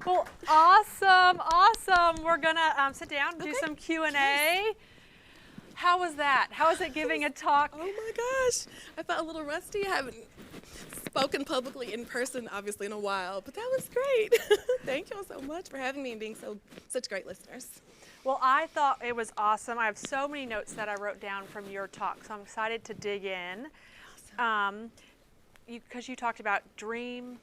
Well, awesome. We're gonna sit down, do some Q&A. Yes. How was that? How was it giving a talk? Oh my gosh, I felt a little rusty. I haven't spoken publicly in person, obviously, in a while, but that was great. Thank you all so much for having me and being such great listeners. Well, I thought it was awesome. I have so many notes that I wrote down from your talk, so I'm excited to dig in. Awesome. Because you talked about dream,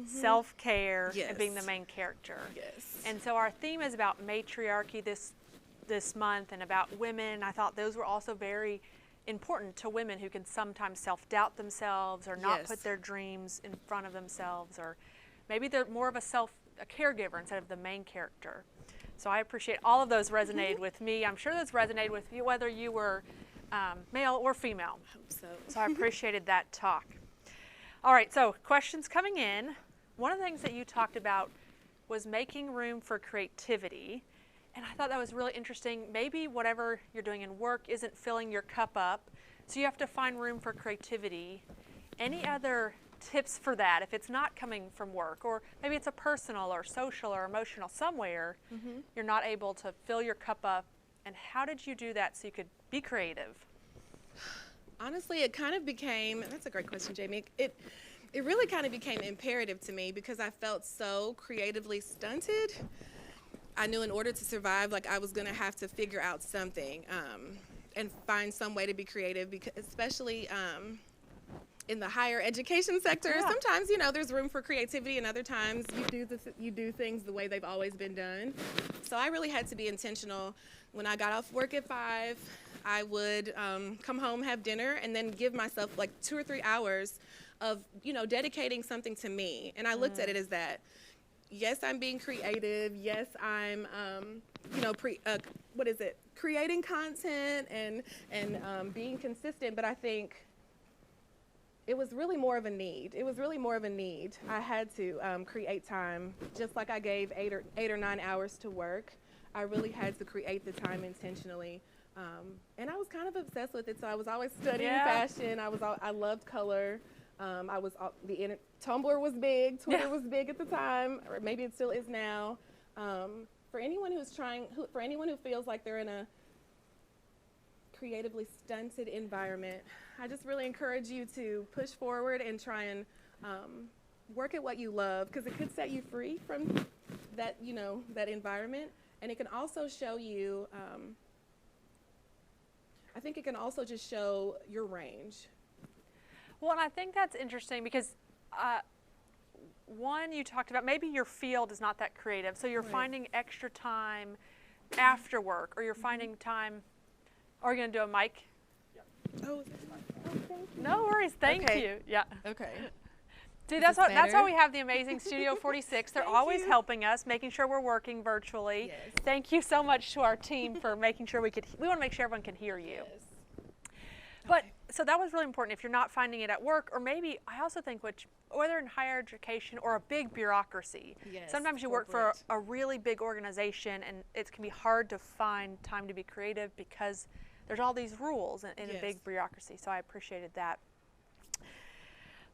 self-care, and being the main character. Yes. And so our theme is about matriarchy this month and about women. I thought those were also very important to women who can sometimes self-doubt themselves or not put their dreams in front of themselves, or maybe they're more of a caregiver instead of the main character. So I appreciate all of those resonated with me. I'm sure those resonated with you whether you were male or female. I hope so. So I appreciated that talk. All right, so questions coming in. One of the things that you talked about was making room for creativity. And I thought that was really interesting. Maybe whatever you're doing in work isn't filling your cup up, so you have to find room for creativity. Any other tips for that if it's not coming from work, or maybe it's a personal or social or emotional somewhere you're not able to fill your cup up, and how did you do that so you could be creative? Honestly, it kind of became, that's a great question, Jamie. It really kind of became imperative to me because I felt so creatively stunted. I knew in order to survive, like, I was going to have to figure out something and find some way to be creative, because especially in the higher education sector, sometimes, you know, there's room for creativity, and other times you do things the way they've always been done. So I really had to be intentional. When I got off work at 5, I would come home, have dinner, and then give myself like 2 or 3 hours of, you know, dedicating something to me. And I looked at it as that. Yes, I'm being creative. Yes, I'm, you know, creating content and being consistent. But I think it was really more of a need. I had to create time. Just like I gave 8 or 9 hours to work, I really had to create the time intentionally. And I was kind of obsessed with it. So I was always studying fashion. I loved color. Tumblr was big. Twitter was big at the time, or maybe it still is now. For anyone who feels like they're in a creatively stunted environment, I just really encourage you to push forward and try and work at what you love, because it could set you free from that, you know, that environment, and it can also show you. I think it can also just show your range. Well, and I think that's interesting because one, you talked about maybe your field is not that creative, so you're finding extra time after work, or you're finding time. Are you going to do a mic? Yeah. Oh, thank you. No worries. Thank you. Yeah. Okay. See, that's why we have the amazing Studio 46. They're always helping us, making sure we're working virtually. Yes. Thank you so much to our team for making sure we want to make sure everyone can hear you. Yes. But so that was really important. If you're not finding it at work, or maybe I also think whether in higher education or a big bureaucracy, sometimes you work for a really big organization, and it can be hard to find time to be creative because there's all these rules in a big bureaucracy. So I appreciated that.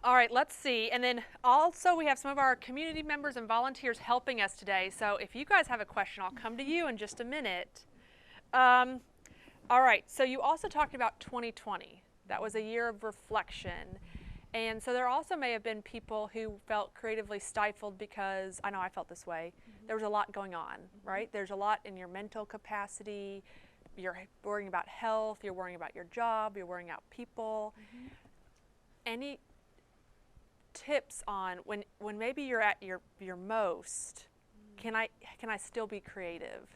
All right, let's see. And then also we have some of our community members and volunteers helping us today. So if you guys have a question, I'll come to you in just a minute. All right, so you also talked about 2020. That was a year of reflection. And so there also may have been people who felt creatively stifled because, I know I felt this way, there was a lot going on, right? There's a lot in your mental capacity. You're worrying about health, you're worrying about your job, you're worrying about people. Any tips on when maybe you're at your most, can I still be creative?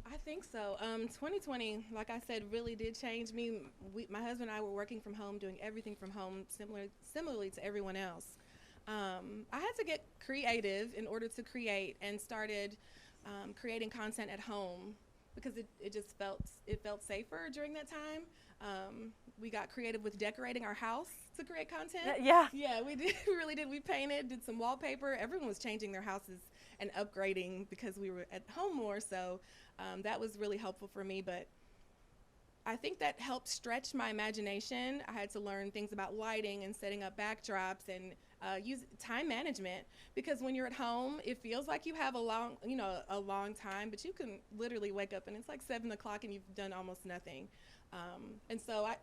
I think so. 2020, like I said, really did change me. My husband and I were working from home, doing everything from home, similarly to everyone else. I had to get creative in order to create, and started creating content at home because it just felt safer during that time. We got creative with decorating our house to create content. Yeah, we did. We really did. We painted, did some wallpaper. Everyone was changing their houses and upgrading because we were at home more. So that was really helpful for me. But I think that helped stretch my imagination. I had to learn things about lighting and setting up backdrops and use time management, because when you're at home, it feels like you have a long time, but you can literally wake up and it's like 7 o'clock and you've done almost nothing. And so I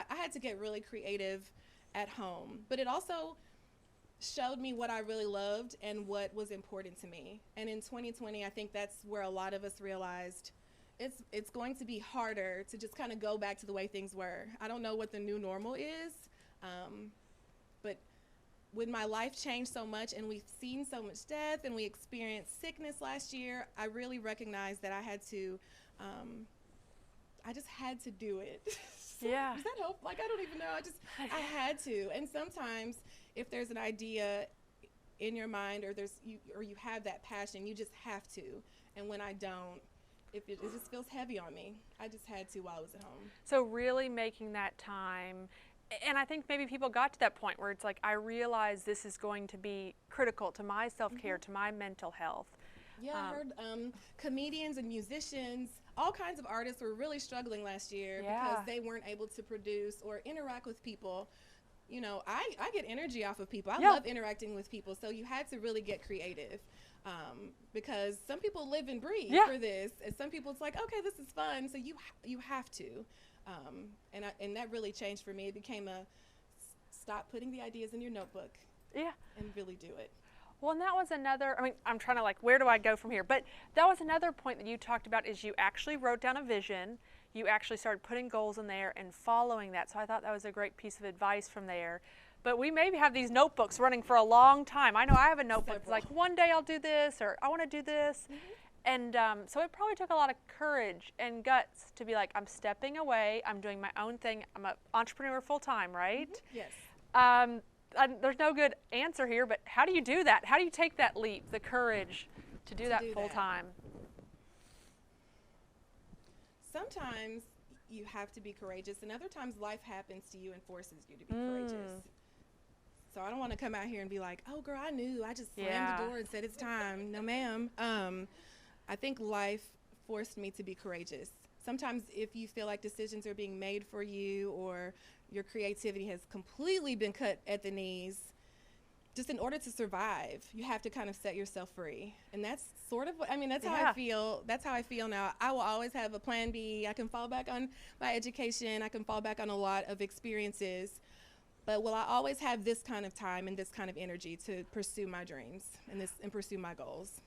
had to get really creative at home, but it also showed me what I really loved and what was important to me. And in 2020, I think that's where a lot of us realized it's going to be harder to just kind of go back to the way things were. I don't know what the new normal is, but when my life changed so much and we've seen so much death and we experienced sickness last year, I really recognized that I had to, I just had to do it. Yeah. Does that help? Like, I don't even know. I had to. And sometimes if there's an idea in your mind or you have that passion, you just have to. And when I don't, it just feels heavy on me. I just had to while I was at home. So really making that time. And I think maybe people got to that point where it's like, I realize this is going to be critical to my self-care, to my mental health. Yeah, I heard comedians and musicians, all kinds of artists were really struggling last year because they weren't able to produce or interact with people. You know, I get energy off of people. I love interacting with people. So you had to really get creative because some people live and breathe for this. And some people, it's like, okay, this is fun. So you have to. And that really changed for me. It became a stop putting the ideas in your notebook and really do it. Well, and that was another, I mean, I'm trying to like, where do I go from here? But that was another point that you talked about is you actually wrote down a vision. You actually started putting goals in there and following that. So I thought that was a great piece of advice from there. But we maybe have these notebooks running for a long time. I know I have a notebook. It's like one day I'll do this or I want to do this. And so it probably took a lot of courage and guts to be like, I'm stepping away. I'm doing my own thing. I'm an entrepreneur full time, right? Yes. There's no good answer here, but how do you do that? How do you take that leap, the courage to do that full time? Sometimes you have to be courageous, and other times life happens to you and forces you to be courageous. So I don't want to come out here and be like, oh girl, I knew. I just slammed the door and said it's time. No ma'am. I think life forced me to be courageous. Sometimes if you feel like decisions are being made for you or your creativity has completely been cut at the knees, just in order to survive, you have to kind of set yourself free. And that's sort of what, I mean, that's how I feel. That's how I feel now. I will always have a plan B. I can fall back on my education. I can fall back on a lot of experiences. But will I always have this kind of time and this kind of energy to pursue my dreams and pursue my goals?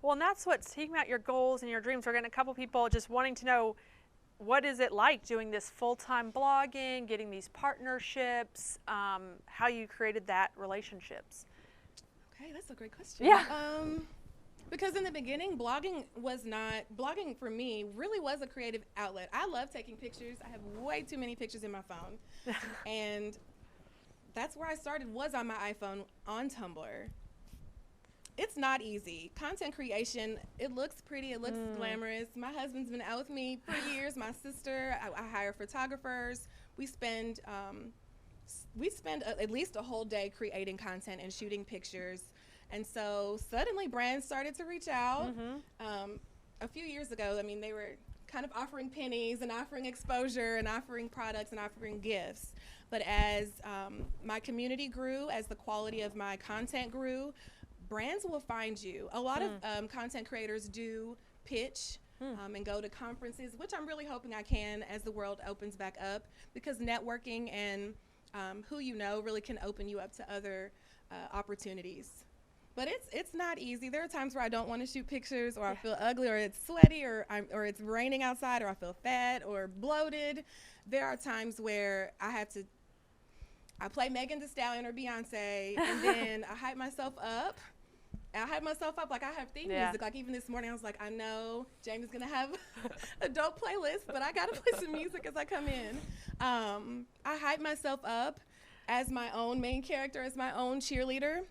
Well, and that's what's taking about your goals and your dreams. We're getting a couple people just wanting to know, what is it like doing this full-time blogging, getting these partnerships, how you created that relationships? Okay, that's a great question. Yeah. Because in the beginning, blogging for me really was a creative outlet. I love taking pictures. I have way too many pictures in my phone. And that's where I started, was on my iPhone on Tumblr. It's not easy. Content creation, it looks pretty, it looks glamorous. My husband's been out with me for years. My sister, I hire photographers. We spend at least a whole day creating content and shooting pictures. And so suddenly brands started to reach out. A few years ago, I mean, they were kind of offering pennies and offering exposure and offering products and offering gifts. But as my community grew, as the quality of my content grew, brands will find you. A lot of content creators do pitch and go to conferences, which I'm really hoping I can as the world opens back up, because networking and who you know really can open you up to other opportunities. But it's not easy. There are times where I don't want to shoot pictures, or I feel ugly, or it's sweaty, or it's raining outside, or I feel fat or bloated. There are times where I play Megan Thee Stallion or Beyonce, and then I hype myself up. Like I have theme music. Like even this morning, I was like, I know Jamie's gonna have a dope playlist, but I gotta play some music as I come in. I hype myself up as my own main character, as my own cheerleader.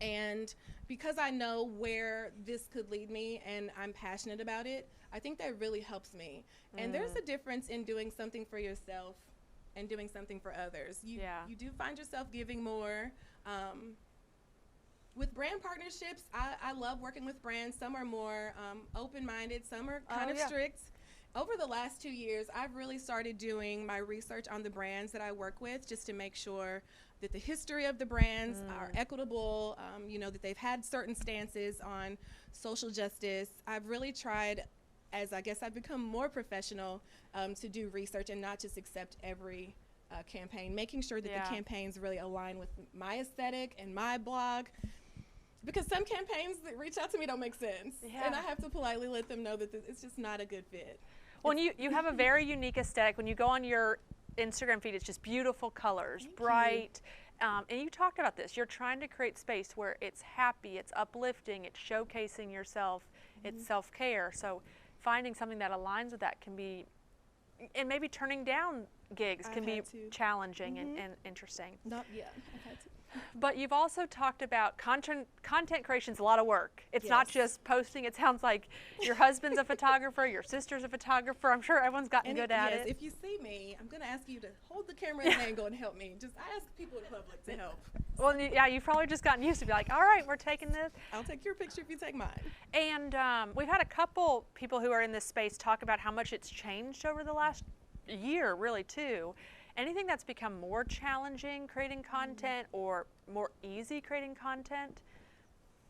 And because I know where this could lead me and I'm passionate about it, I think that really helps me. And there's a difference in doing something for yourself and doing something for others. You do find yourself giving more. With brand partnerships, I love working with brands. Some are more open-minded, some are kind of strict. over the last 2 years, I've really started doing my research on the brands that I work with, just to make sure that the history of the brands are equitable, you know, that they've had certain stances on social justice. I've really tried, as I guess I've become more professional, to do research and not just accept every campaign, making sure that the campaigns really align with my aesthetic and my blog. Because some campaigns that reach out to me don't make sense. And I have to politely let them know that it's just not a good fit. Well, you have a very unique aesthetic. When you go on your Instagram feed, it's just beautiful colors, bright. And you talked about this. You're trying to create space where it's happy, it's uplifting, it's showcasing yourself, it's self-care. So finding something that aligns with that can be, and maybe turning down gigs can be challenging and interesting. I've had to. But you've also talked about content creation is a lot of work. It's not just posting. It sounds like your husband's a photographer, your sister's a photographer. I'm sure everyone's gotten good at it. If you see me, I'm going to ask you to hold the camera at an angle and help me. Just ask people in public to help. Well, yeah, you've probably just gotten used to be like, all right, we're taking this. I'll take your picture if you take mine. And we've had a couple people who are in this space talk about how much it's changed over the last year, really, too. Anything that's become more challenging creating content or more easy creating content?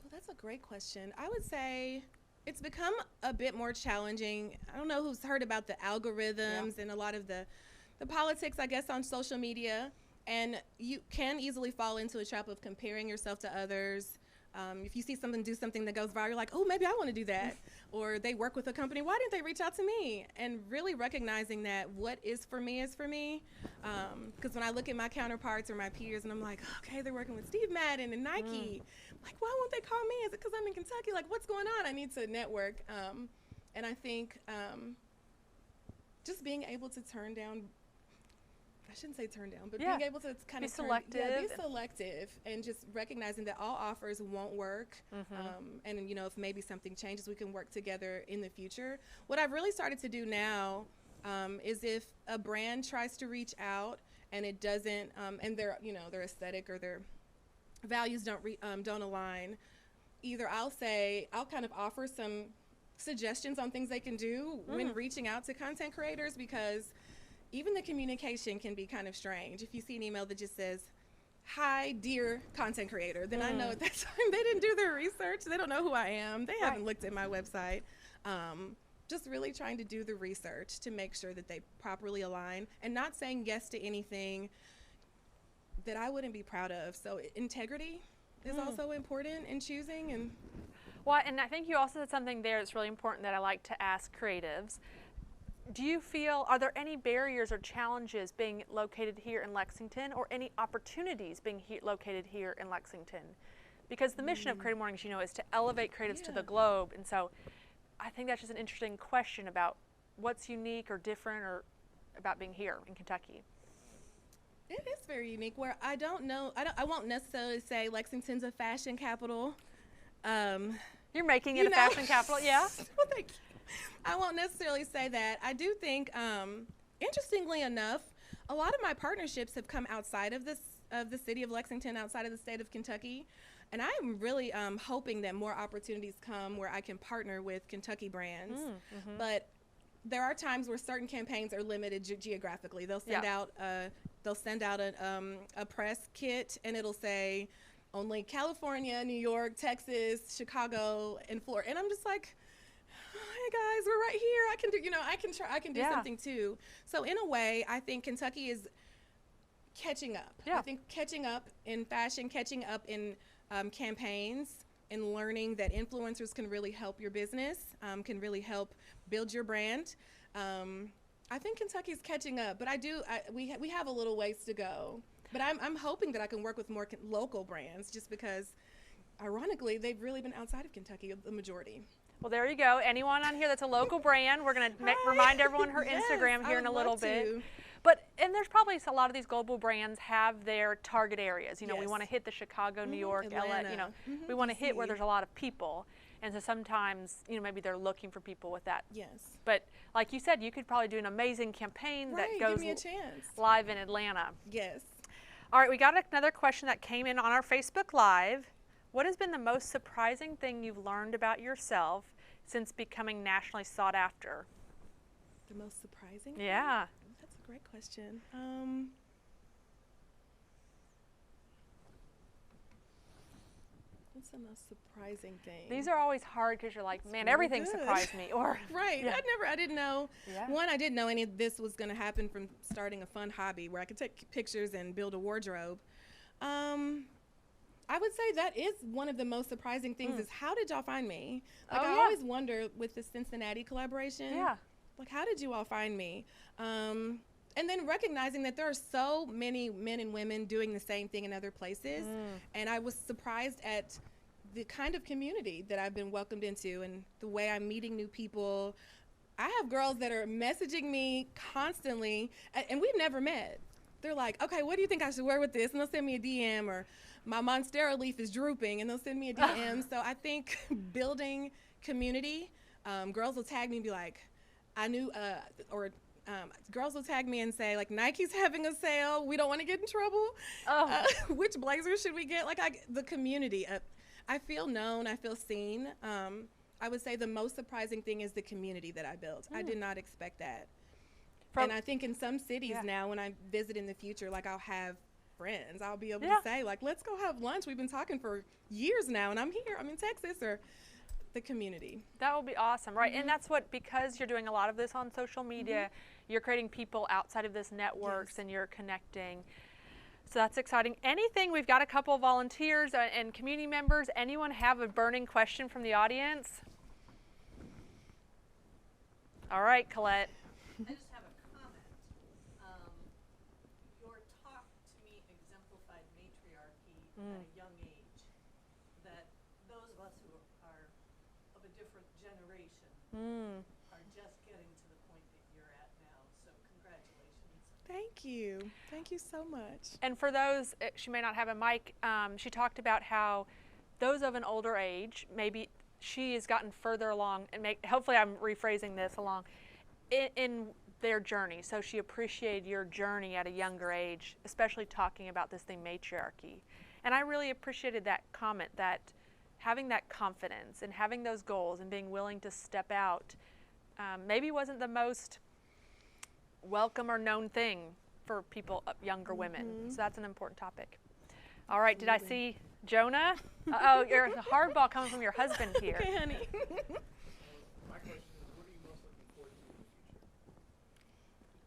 Well, that's a great question. I would say it's become a bit more challenging. I don't know who's heard about the algorithms and a lot of the politics, I guess, on social media. And you can easily fall into a trap of comparing yourself to others. If you see someone do something that goes viral, you're like, oh, maybe I want to do that. Or they work with a company, why didn't they reach out to me? And really recognizing that what is for me is for me. Because when I look at my counterparts or my peers and I'm like, okay, they're working with Steve Madden and Nike. Like, why won't they call me? Is it because I'm in Kentucky? Like, what's going on? I need to network. And I think just being able to turn down, I shouldn't say turn down, but being able to kind of be selective and just recognizing that all offers won't work. And, you know, if maybe something changes, we can work together in the future. What I've really started to do now is if a brand tries to reach out and it doesn't, and their, you know, their aesthetic or their values don't align, either I'll kind of offer some suggestions on things they can do when reaching out to content creators, because even the communication can be kind of strange. If you see an email that just says, hi, dear content creator, then I know at that time they didn't do their research. They don't know who I am. They haven't looked at my website. Just really trying to do the research to make sure that they properly align and not saying yes to anything that I wouldn't be proud of. So integrity is also important in choosing. Well, and I think you also said something there that's really important that I like to ask creatives. Do you feel, are there any barriers or challenges being located here in Lexington, or any opportunities being located here in Lexington? Because the mission of Creative Mornings, you know, is to elevate creatives to the globe. And so I think that's just an interesting question about what's unique or different or about being here in Kentucky. It is very unique, where I don't know, I won't necessarily say Lexington's a fashion capital. You're making it a fashion capital, yeah? Well, thank you. I won't necessarily say that. I do think, interestingly enough, a lot of my partnerships have come outside of the city of Lexington, outside of the state of Kentucky. And I'm really hoping that more opportunities come where I can partner with Kentucky brands. But there are times where certain campaigns are limited geographically. They'll send out a press kit, and it'll say only California, New York, Texas, Chicago, and Florida. And I'm just like, hey guys, we're right here. I can do, you know, I can do something too. So in a way, I think Kentucky is catching up. I think catching up in fashion, catching up in campaigns, and learning that influencers can really help your business, can really help build your brand. I think Kentucky's catching up, but we have a little ways to go. But I'm hoping that I can work with more local brands, just because, ironically, they've really been outside of Kentucky, the majority. Well, there you go. Anyone on here that's a local brand, we're going to remind everyone her Instagram here in a little bit. And there's probably a lot of these global brands have their target areas. You know, we want to hit the Chicago, New York, Atlanta. LA. You know, we want to hit where there's a lot of people. And so sometimes, you know, maybe they're looking for people with that. But like you said, you could probably do an amazing campaign that goes give me a chance. Live in Atlanta. All right, we got another question that came in on our Facebook Live. What has been the most surprising thing you've learned about yourself since becoming nationally sought after? The most surprising? Yeah. That's a great question. What's the most surprising thing? These are always hard because you're like, man, everything surprised me. Or right. Yeah. I didn't know. Yeah. One, I didn't know any of this was going to happen from starting a fun hobby where I could take pictures and build a wardrobe. I would say that is one of the most surprising things is how did y'all find me? Like I always wonder with the Cincinnati collaboration. Yeah. Like how did you all find me? And then recognizing that there are so many men and women doing the same thing in other places. And I was surprised at the kind of community that I've been welcomed into and the way I'm meeting new people. I have girls that are messaging me constantly, and we've never met. They're like, okay, what do you think I should wear with this? And they'll send me a DM, or my Monstera leaf is drooping, and they'll send me a DM. So I think building community, girls will tag me and be like, I knew, girls will tag me and say, like, Nike's having a sale. We don't want to get in trouble. Which blazer should we get? Like, the community. I feel known. I feel seen. I would say the most surprising thing is the community that I built. I did not expect that. And I think in some cities now, when I visit in the future, like, I'll have friends. I'll be able to say, like, let's go have lunch. We've been talking for years now, and I'm here. I'm in Texas, or the community. That will be awesome, right? And that's what, because you're doing a lot of this on social media, you're creating people outside of this networks and you're connecting. So that's exciting. Anything, we've got a couple of volunteers and community members. Anyone have a burning question from the audience? All right, Colette. I just have a comment. Your talk to me exemplified matriarchy at a young age. That those of us who are of a different generation are just getting to the point that you're at now. So congratulations. Thank you. Thank you so much. And for those, she may not have a mic, she talked about how those of an older age, maybe she has gotten further along, and hopefully I'm rephrasing this along, in their journey. So she appreciated your journey at a younger age, especially talking about this thing, matriarchy. And I really appreciated that comment, that having that confidence and having those goals and being willing to step out maybe wasn't the most welcome or known thing for people, younger women. So that's an important topic. All right, did I see Jonah? Oh, you're a hardball coming from your husband here. Okay, honey. My question is, what are you most looking forward to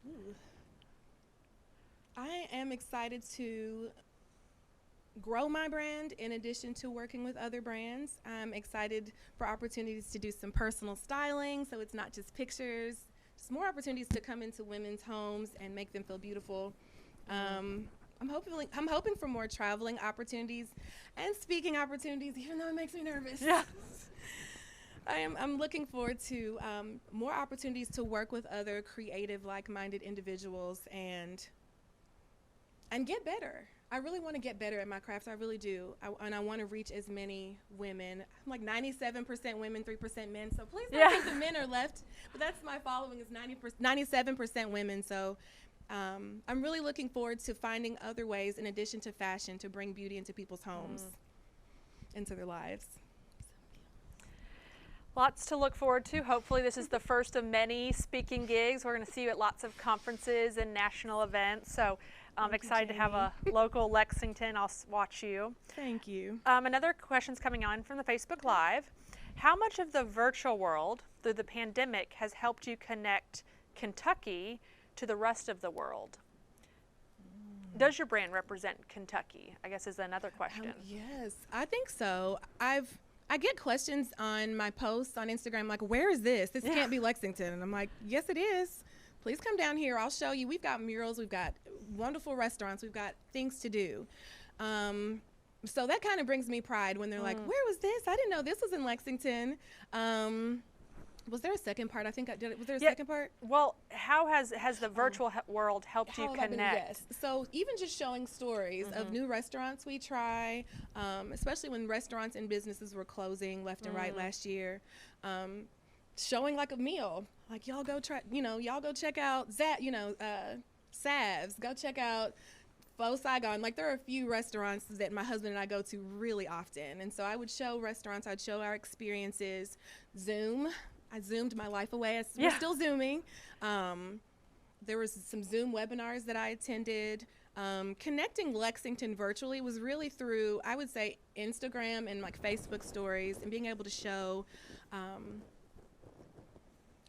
in the future? I am excited to grow my brand in addition to working with other brands. I'm excited for opportunities to do some personal styling, so it's not just pictures. Just more opportunities to come into women's homes and make them feel beautiful. I'm hoping for more traveling opportunities and speaking opportunities, even though it makes me nervous. Yeah. I'm looking forward to more opportunities to work with other creative, like-minded individuals and get better. I really want to get better at my craft. I really do. And I want to reach as many women. I'm like 97% women, 3% men. So please don't think the men are left. But that's my following is 97% women. So I'm really looking forward to finding other ways in addition to fashion to bring beauty into people's homes, into their lives. Lots to look forward to. Hopefully this is the first of many speaking gigs. We're going to see you at lots of conferences and national events. So I'm excited to have a local Lexington. I'll watch you. Thank you. Another question's coming on from the Facebook Live. How much of the virtual world through the pandemic has helped you connect Kentucky to the rest of the world? Does your brand represent Kentucky? I guess is another question. Yes, I think so. I get questions on my posts on Instagram like, where is this? This can't be Lexington. And I'm like, yes, it is. Please come down here. I'll show you. We've got murals. We've got wonderful restaurants. We've got things to do. So that kind of brings me pride when they're like, where was this? I didn't know this was in Lexington. Was there a second part? I think I did it. Was there a second part? Well, how has the virtual world helped you connect? Yes. So even just showing stories of new restaurants we try, especially when restaurants and businesses were closing left and right last year, showing like a meal, like y'all go try, y'all go check out Sav's, go check out Faux Saigon. Like there are a few restaurants that my husband and I go to really often. And so I would show restaurants, I'd show our experiences. Zoom I zoomed my life away. We're still zooming. There was some Zoom webinars that I attended. Connecting Lexington virtually was really through, I would say, Instagram and like Facebook stories, and being able to show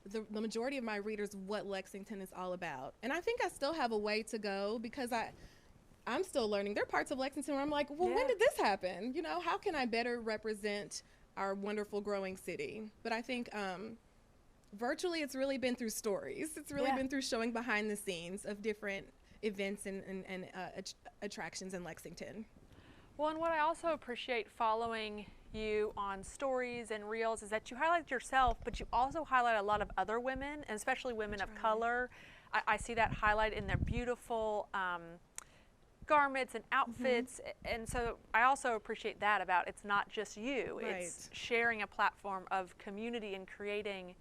the majority of my readers what Lexington is all about. And I think I still have a way to go, because I'm still learning. There are parts of Lexington where I'm like, well, when did this happen? You know, how can I better represent our wonderful growing city? But I think virtually it's really been through stories. It's really been through showing behind the scenes of different events and attractions in Lexington. Well, and what I also appreciate following you on stories and reels is that you highlight yourself, but you also highlight a lot of other women, and especially women of color. I see that highlight in their beautiful garments and outfits, and so I also appreciate that about it's not just you. Right. It's sharing a platform of community and creating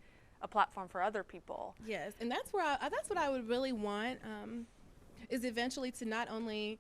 a platform for other people. Yes, and that's where that's what I would really want, is eventually to not only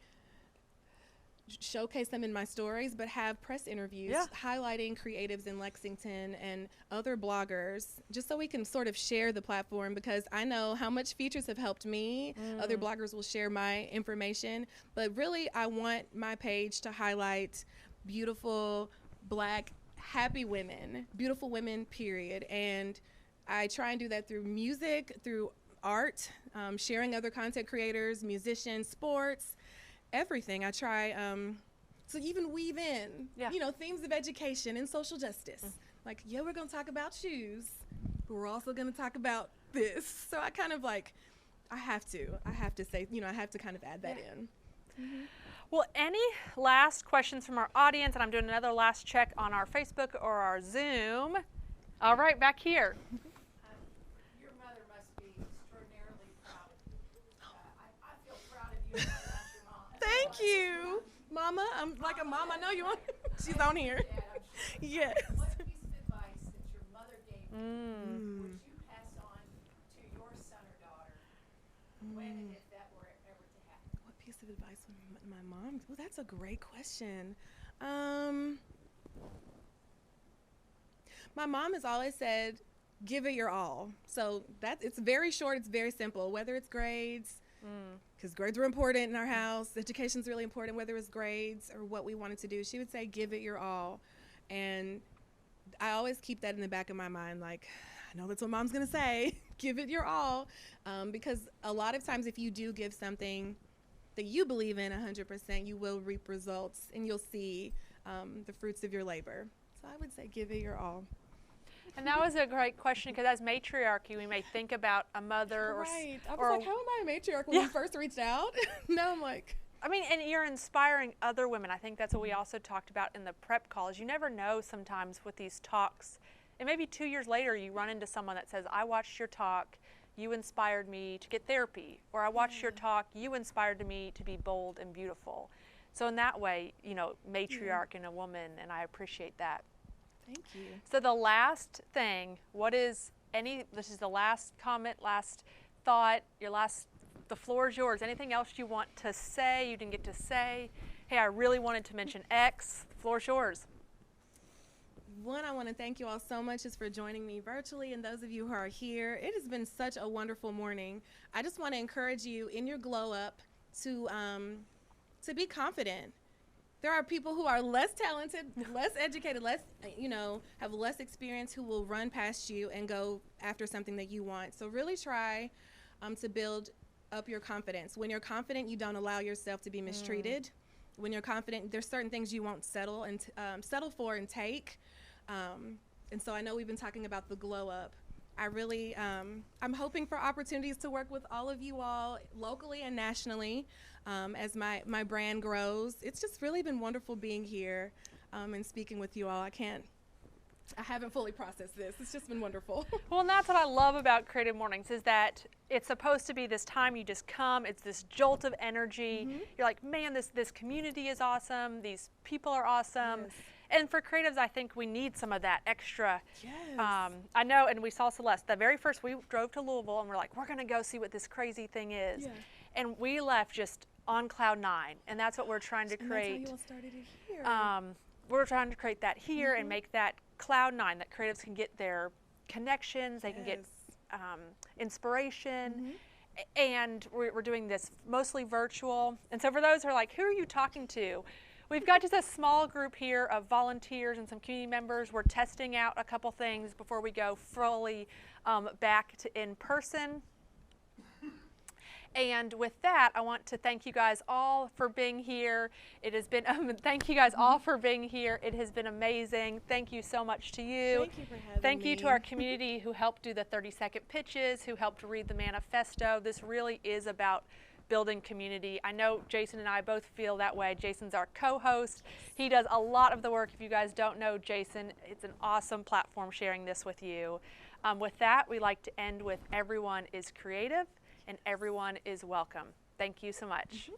showcase them in my stories, but have press interviews highlighting creatives in Lexington and other bloggers, just so we can sort of share the platform, because I know how much features have helped me. Other bloggers will share my information, but really I want my page to highlight beautiful, Black, happy women, beautiful women, period. And I try and do that through music, through art, sharing other content creators, musicians, sports, everything. I try to even weave in, you know, themes of education and social justice. Like, we're going to talk about shoes, but we're also going to talk about this. So I kind of like, I have to say, you know, I have to kind of add that in. Well, any last questions from our audience? And I'm doing another last check on our Facebook or our Zoom. All right, back here. Your mother must be extraordinarily proud of you. I feel proud of you about your mom. Thank you, Mama. I'm like a mom. I know you on. She's on here. Dad, I'm sure. Yes. What piece of advice that your mother gave you would you pass on to your son or daughter when and if that were ever to happen? What piece of advice would my mom? Well, that's a great question. My mom has always said, give it your all. So it's very short, it's very simple. Whether it's grades, because grades were important in our house, education's really important, whether it's grades or what we wanted to do, she would say, give it your all. And I always keep that in the back of my mind, like, I know that's what Mom's gonna say, give it your all. Because a lot of times if you do give something that you believe in 100%, you will reap results and you'll see the fruits of your labor. So I would say give it your all. And that was a great question, because as matriarchy, we may think about a mother right. I was like, how am I a matriarch when you first reached out? Now I'm like, I mean, and you're inspiring other women. I think that's what we also talked about in the prep calls. You never know sometimes with these talks, and maybe 2 years later you run into someone that says, I watched your talk, you inspired me to get therapy, or I watched your talk, you inspired me to be bold and beautiful. So in that way, you know, matriarch in a woman, and I appreciate that. thank you. So the last thing, this is the last comment, last thought, the floor is yours. Anything else you want to say, you didn't get to say? Hey, I really wanted to mention X, the floor is yours. One, I want to thank you all so much just for joining me virtually, and those of you who are here. It has been such a wonderful morning. I just want to encourage you in your glow up to be confident. There are people who are less talented, less educated, have less experience, who will run past you and go after something that you want. So really try to build up your confidence. When you're confident, you don't allow yourself to be mistreated. When you're confident, there's certain things you won't settle for and take. And so I know we've been talking about the glow up. I really, I'm hoping for opportunities to work with all of you all locally and nationally as my brand grows. It's just really been wonderful being here and speaking with you all. I haven't fully processed this. It's just been wonderful. Well, and that's what I love about Creative Mornings, is that it's supposed to be this time you just come, it's this jolt of energy. You're like, man, this community is awesome, these people are awesome. Yes. And for creatives, I think we need some of that extra. Yes. I know, and we saw Celeste. The very first, we drove to Louisville, and we're like, we're going to go see what this crazy thing is. Yeah. And we left just on cloud 9, and that's what we're trying to create. And that's how you all started it here. We're trying to create that here and make that cloud 9, that creatives can get their connections, they can get inspiration. And we're doing this mostly virtual. And so for those who are like, who are you talking to? We've got just a small group here of volunteers and some community members. We're testing out a couple things before we go fully back to in person. And with that, I want to thank you guys all for being here. It has been, thank you guys all for being here. It has been amazing. Thank you so much to you. Thank you for having me. Thank you to our community who helped do the 30-second pitches, who helped read the manifesto. This really is about building community. I know Jason and I both feel that way. Jason's our co-host. He does a lot of the work. If you guys don't know Jason, it's an awesome platform sharing this with you. With that, we like to end with everyone is creative and everyone is welcome. Thank you so much.